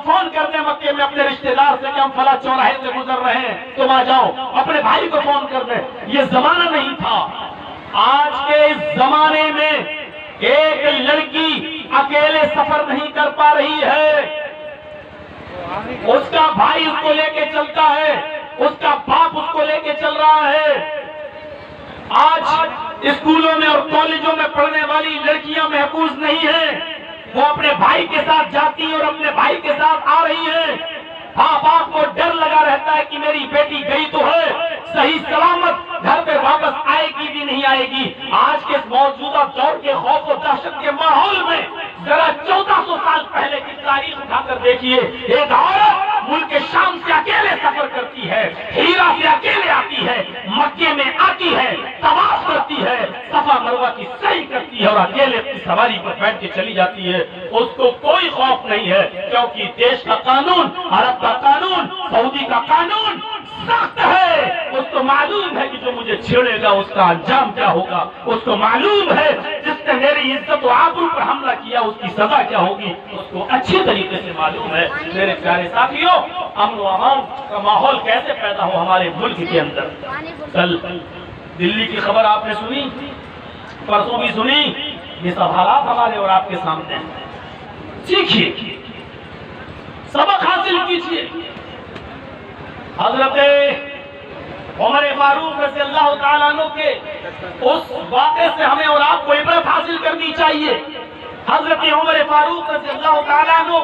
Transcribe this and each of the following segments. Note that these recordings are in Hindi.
फोन कर दे मक्के में अपने रिश्तेदार से कि हम फला चौराहे से गुजर रहे हैं, तुम आ जाओ, अपने भाई को फोन कर दे। ये जमाना नहीं था। आज के इस जमाने में एक लड़की अकेले सफर नहीं कर पा रही है, उसका भाई उसको लेके चलता है, उसका बाप उसको लेके चल रहा है। आज स्कूलों में और कॉलेजों में पढ़ने वाली लड़कियां महफूज नहीं है, वो अपने भाई के साथ जाती और अपने भाई के साथ आ रही है। हाँ, बाप को डर लगा रहता है कि मेरी बेटी गई तो है, सही सलामत घर पे वापस आएगी भी नहीं आएगी। आज के मौजूदा दौर के खौफ और दहशत के माहौल में जरा 1400 साल पहले की तारीख उठाकर देखिए। एक औरत मुल्क के शाम से अकेले सफर करती है, हीरा से अकेले आती है, मक्के में आती है, तवाफ करती है, सफा मरवा की सही करती है और अकेले अपनी सवारी पर बैठ के चली जाती है। उसको कोई खौफ नहीं है, क्योंकि देश का कानून, अरब का कानून, सऊदी का कानून सख्त है। उसको मालूम है कि जो मुझे छेड़ेगा उसका अंजाम क्या होगा। उसको मालूम है जिसने मेरी इज्जत और आबरू पर हमला किया उसकी सजा क्या होगी। उसको अच्छी तरीके से मालूम है। मेरे प्यारे साथियों, अमन और अमान का माहौल कैसे पैदा हो हमारे मुल्क के अंदर। कल दिल्ली की खबर आपने सुनी, परसों भी सुनी। ये सब हालात हमारे और आपके सामने हैं। सीखिए, सबक हासिल कीजिए। हजरत उमर फारूक रज़ियल्लाहु ताला अन्हु के उस वाक़े से हमें और आपको इबरत हासिल करनी चाहिए। हजरत उमर फारूक रज़ियल्लाहु ताला अन्हु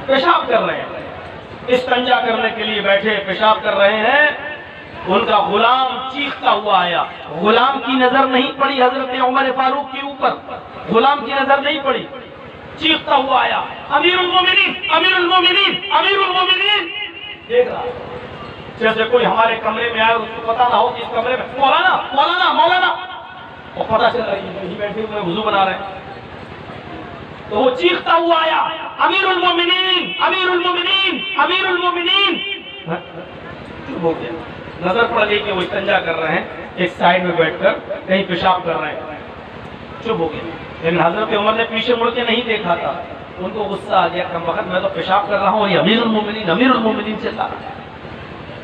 पेशाब कर रहे हैं, इस्तिंजा करने के लिए बैठे पेशाब कर रहे हैं। उनका गुलाम चीखता हुआ आया। गुलाम की नजर नहीं पड़ी हजरत उमर फारूक के ऊपर, गुलाम की नजर नहीं पड़ी। चीखता हुआ आया, अमीरुल मोमिनीन, अमीरुल मोमिनीन, अमीरुल मोमिनीन। देख रहा जैसे कोई हमारे कमरे में आया, उसको पता ना हो कि इस कमरे में मौलाना मौलाना मौलाना, और पता चल रही बैठे हुए वुजू बना रहे हैं। तो वो चीखता हुआ आया, अमीरुल मोमिनीन, अमीरुल मोमिनीन, अमीरुल मोमिनीन। चुप हो गया। नजर पड़ गई कि वो इस्तिंजा कर रहे हैं, एक साइड में बैठकर कहीं पेशाब कर रहे हैं। चुप हो गया। लेकिन हजरत उमर ने पीछे मुड़ के नहीं देखा था। उनको गुस्सा आ गया, कम वक्त मैं तो पेशाब कर रहा हूँ और ये अमीरुल मोमिनीन चिल्ला रहा है।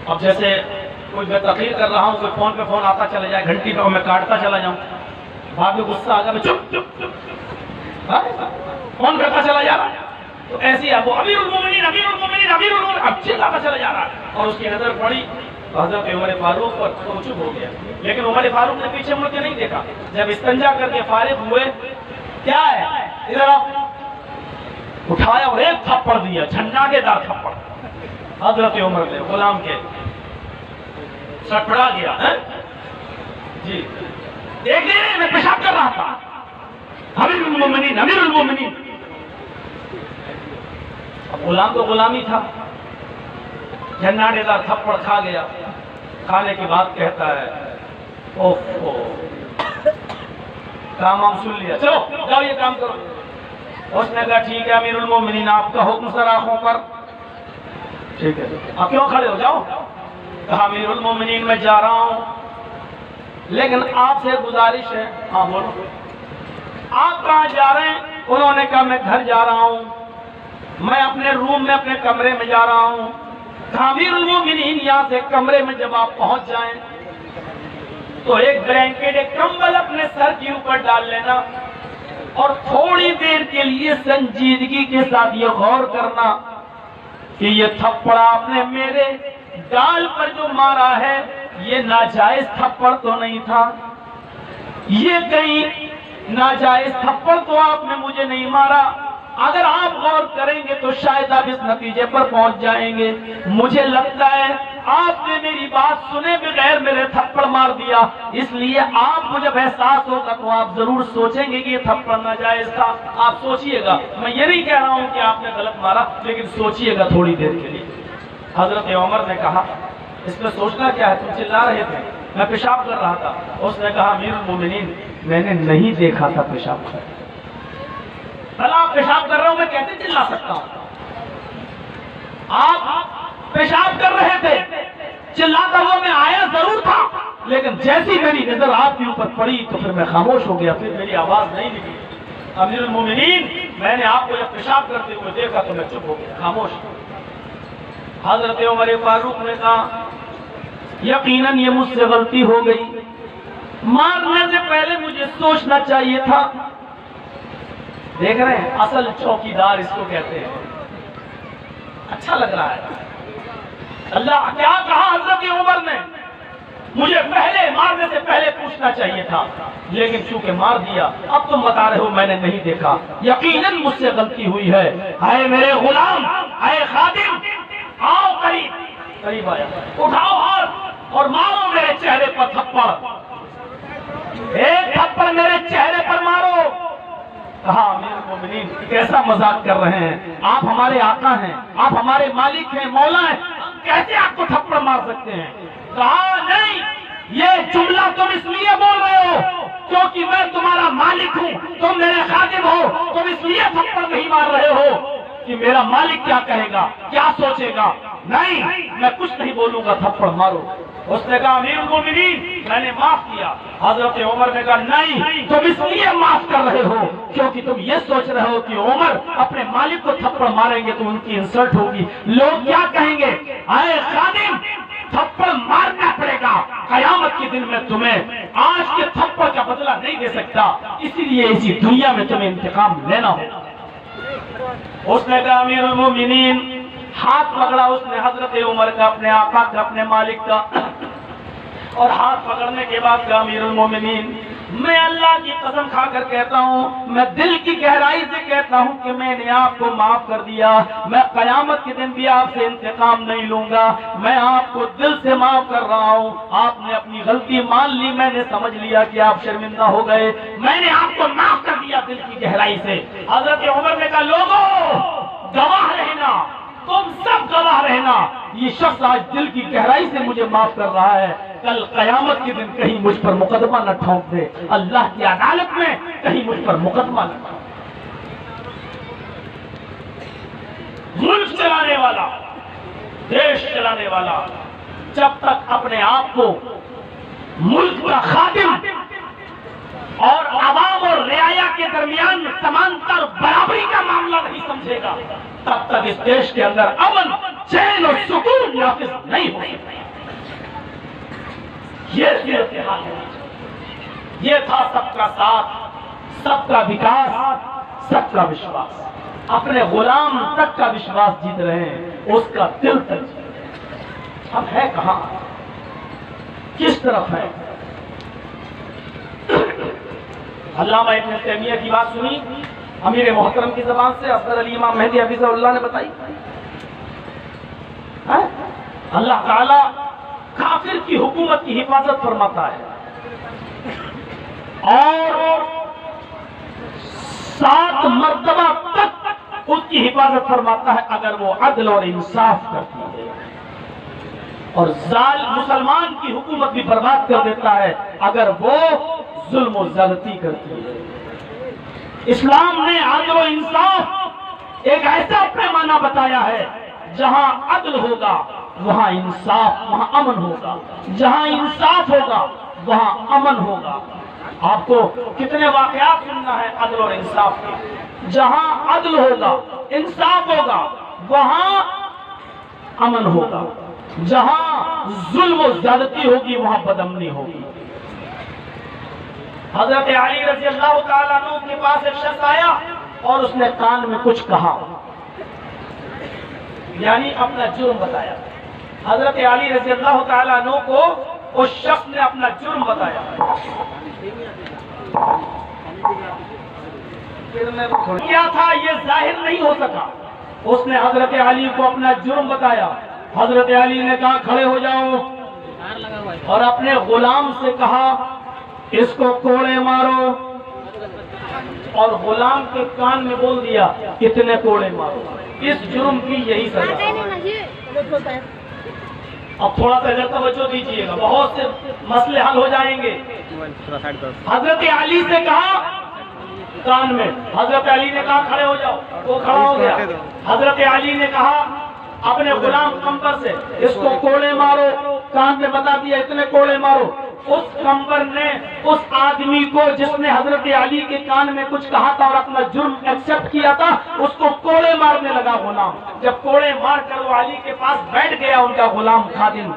अब जैसे कोई मैं तकरीर कर रहा हूँ, कोई फोन पे फोन आता चला जाए, घंटी पे मैं काटता चला जाऊँ, बाद में गुस्सा आ गया, मैं चुप चुप चुप फोन करता चला जा रहा है। तो ऐसी है वो, अमीरुल मोमिनीन, अमीरुल मोमिनीन, अमीरुल मोमिनीन, अब चिल्लाता चला जा रहा है। और उसकी नजर पड़ी हजरत उमर फारूक पर, तो चुप हो गया। लेकिन उमर फारूक ने पीछे मुड़ के नहीं देखा। जब इस्तिंजा करके फारिग हुए, क्या है इधर आप, उठाया और एक थप्पड़ दिया, झंझाटेदार थप्पड़। हजरत उमर ने गुलाम के सटपड़ा गया है? जी देख ले, मैं पेशाब कर रहा था, अमीरुल मोमिनीन, अमीरुल मोमिनीन। अब गुलाम तो गुलामी था, झंझाटेदार थप्पड़ खा गया। खाने के बाद कहता है, ओफो, काम हम सुन लिया, चलो जाओ ये काम करो। उसने कहा ठीक है अमीरुल मोमिनीन, आपका हुक्म सर आंखों पर। ठीक है, आप क्यों खड़े हो, जाओ। कहा अमीरुल मोमिनीन मैं जा रहा हूं, लेकिन आपसे गुजारिश है। हाँ बोलो, आप कहाँ जा रहे हैं? उन्होंने कहा मैं घर जा रहा हूं, मैं अपने रूम में अपने कमरे में जा रहा हूं। कहा अमीरुल मोमिनीन यहाँ से कमरे में जब आप पहुंच जाएं तो एक ब्लैंकेट, एक कंबल अपने सर के ऊपर डाल लेना और थोड़ी देर के लिए संजीदगी के साथ ये गौर करना कि ये थप्पड़ आपने मेरे गाल पर जो मारा है ये नाजायज थप्पड़ तो नहीं था, ये कहीं नाजायज थप्पड़ तो आपने मुझे नहीं मारा। अगर आप गौर करेंगे तो शायद आप इस नतीजे पर पहुंच जाएंगे। मुझे लगता है आपने मेरी बात सुने बगैर मेरे थप्पड़ मार दिया, इसलिए आपको जब एहसास होगा तो आप जरूर सोचेंगे कि ये थप्पड़ नाजायज था। आप सोचिएगा, मैं ये नहीं कह रहा हूं कि आपने गलत मारा, लेकिन सोचिएगा थोड़ी देर के लिए। हजरत उमर ने कहा इसमें सोचना क्या है, तुम चिल्ला रहे थे, मैं पेशाब कर रहा था। उसने कहा अमीरुल मोमिनीन मैंने नहीं देखा था पेशाब कर, भला आप पेशाब कर रहे हो मैं कैसे चिल्ला सकता हूं? आप पेशाब कर रहे थे, चिल्लाता हुआ मैं आया जरूर था, लेकिन जैसी मेरी नजर आपके ऊपर पड़ी तो फिर मैं खामोश हो गया, फिर मेरी आवाज नहीं निकली। अमीरुल मोमिनीन मैंने आपको जब पेशाब करते हुए देखा तो मैं चुप हो गया, खामोश। हजरत उमर फारूक ने कहा यकीनन ये मुझसे गलती हो गई, मारने से पहले मुझे सोचना चाहिए था। देख रहे हैं, असल चौकीदार इसको कहते हैं। अच्छा लग रहा है। अल्लाह क्या कहा हजरत उमर ने, मुझे पहले मारने से पहले पूछना चाहिए था, लेकिन चूंकि मार दिया, अब तुम बता रहे हो मैंने नहीं देखा, यकीनन मुझसे गलती हुई है। आए मेरे गुलाम, आए खादिम, आओ करीब। करीब आया, उठाओ हाथ और मारो मेरे चेहरे पर थप्पड़, एक थप्पड़ मेरे चेहरे पर मारो। कहा अमीरुल मोमिनीन कैसा मजाक कर रहे हैं, आप हमारे आका हैं, आप हमारे मालिक हैं, मौला हैं, कैसे आपको थप्पड़ मार सकते हैं। कहा नहीं, ये जुमला तुम इसलिए बोल रहे हो क्योंकि मैं तुम्हारा मालिक हूँ, तुम मेरे खादिम हो, तुम इसलिए थप्पड़ नहीं मार रहे हो कि मेरा मालिक क्या कहेगा, क्या सोचेगा। नहीं, मैं कुछ नहीं बोलूंगा, थप्पड़ मारो। उसने कहा अमीरुल मोमिनीन मैंने माफ किया। हजरत उमर ने कहा नहीं, तुम इसलिए माफ कर रहे हो क्योंकि तुम ये सोच रहे हो कि उमर अपने मालिक को थप्पड़ मारेंगे तो उनकी इंसल्ट होगी, लोग क्या कहेंगे। आए खादिम, थप्पड़ मारना पड़ेगा, कयामत के दिन में तुम्हें आज के थप्पड़ का बदला नहीं दे सकता, इसीलिए इसी दुनिया में तुम्हें इंतकाम लेना होगा। उसने कहा अमीरुल मोमिनीन, हाथ पकड़ा उसने हजरत उमर का, अपने आका का, अपने मालिक का, और हाथ पकड़ने के बाद कहा अमीरुल मोमिनीन मैं अल्लाह की कसम खाकर कहता हूँ, मैं दिल की गहराई से कहता हूँ कि मैंने आपको माफ कर दिया, मैं कयामत के दिन भी आपसे इंतकाम नहीं लूंगा, मैं आपको दिल से माफ कर रहा हूँ। आपने अपनी गलती मान ली, मैंने समझ लिया कि आप शर्मिंदा हो गए, मैंने आपको माफ कर दिया दिल की गहराई से। हजरत उमर ने कहा लोगों गवाह रहना, तुम सब गवाह रहना, ये शख्स आज दिल की गहराई से मुझे माफ कर रहा है, कल कयामत के दिन कहीं मुझ पर मुकदमा न ठोंक दे, अल्लाह की अदालत में कहीं मुझ पर मुकदमा न ठोंक। मुल्क चलाने वाला, देश चलाने वाला जब तक अपने आप को मुल्क का खादिम और आवाम और रियाया के दरमियान समानता और बराबरी का मामला नहीं समझेगा, तब तक इस देश के अंदर अमन, चैन और सुकून नाफिज नहीं हो सकता। ये था सबका साथ, सबका विकास, सबका विश्वास। अपने गुलाम तक का विश्वास जीत रहे हैं, उसका दिल तक। अब है कहां, किस तरफ है। अल्लामा इब्न तैमिया की बात सुनी अमीर मोहतरम की जबान से, अफजल अली इमाम मेहदी हफिज़हुल्लाह ने बताई। अल्लाह ताला काफिर की हुकूमत की हिफाजत फरमाता है और 7 मर्तबा तक उसकी हिफाजत फरमाता है अगर वो अदल और इंसाफ करती है, और मुसलमान की हुकूमत भी बर्बाद कर देता है अगर वो जुल्म और ज्यादती करती है। इस्लाम ने अदल और इंसाफ एक ऐसा पैमाना बताया है, जहां अदल होगा वहां इंसाफ, वहां अमन होगा, जहां इंसाफ होगा वहां अमन होगा। आपको कितने वाकयात सुनना है अदल और इंसाफ के। जहां अदल होगा, इंसाफ होगा, वहां अमन होगा, जहां जुल्म और ज्यादती होगी वहां बदअमनी होगी। हजरत अली रज़ी अल्लाह ताला अन्हु के पास एक शख्स आया और उसने कान में कुछ कहा, यानी अपना जुर्म बताया। हजरत अली रज़ी अल्लाह ताला अन्हु को उस शख्स ने अपना जुर्म बताया। क्या था ये जाहिर नहीं हो सका, उसने हजरत अली को अपना जुर्म बताया। हजरत अली ने कहा खड़े हो जाओ, और अपने गुलाम से कहा इसको कोड़े मारो, और गुलाम के कान में बोल दिया कितने कोड़े मारो, इस जुर्म की यही सजा। अब थोड़ा सा इधर तवज्जो दीजिएगा, बहुत से मसले हल हो जाएंगे। हजरत अली से कहा कान में, हजरत अली ने कहा खड़े हो जाओ, वो खड़ा हो गया। हजरत अली ने कहा अपने गुलाम कंबर से इसको कोड़े मारो, कान में बता दिया इतने कोड़े मारो। उस कंबर ने उस आदमी को जिसने हजरत अली के कान में कुछ कहा था और अपना जुर्म एक्सेप्ट किया था, उसको कोड़े मारने लगा गुलाम। जब कोड़े मार कर वो अली के पास बैठ गया उनका गुलाम खादिम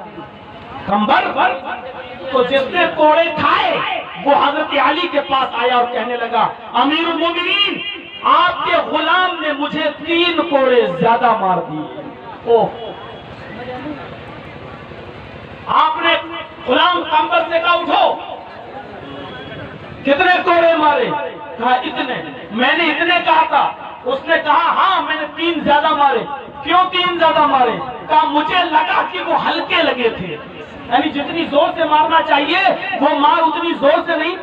कंबर, तो जिसने कोड़े खाए वो हजरत अली के पास आया और कहने लगा, अमीरुल मोमिनीन, आपके गुलाम ने मुझे 3 कोड़े ज्यादा मार दिए। ओह, आपने गुलाम कंबर से कहा उठो, कितने कोड़े मारे? कहा इतने। मैंने इतने कहा था। उसने कहा हाँ मैंने 3 ज्यादा मारे। क्यों 3 ज्यादा मारे? कहा मुझे लगा कि वो हल्के लगे थे, यानी जितनी जोर से मारना चाहिए वो मार उतनी जोर से नहीं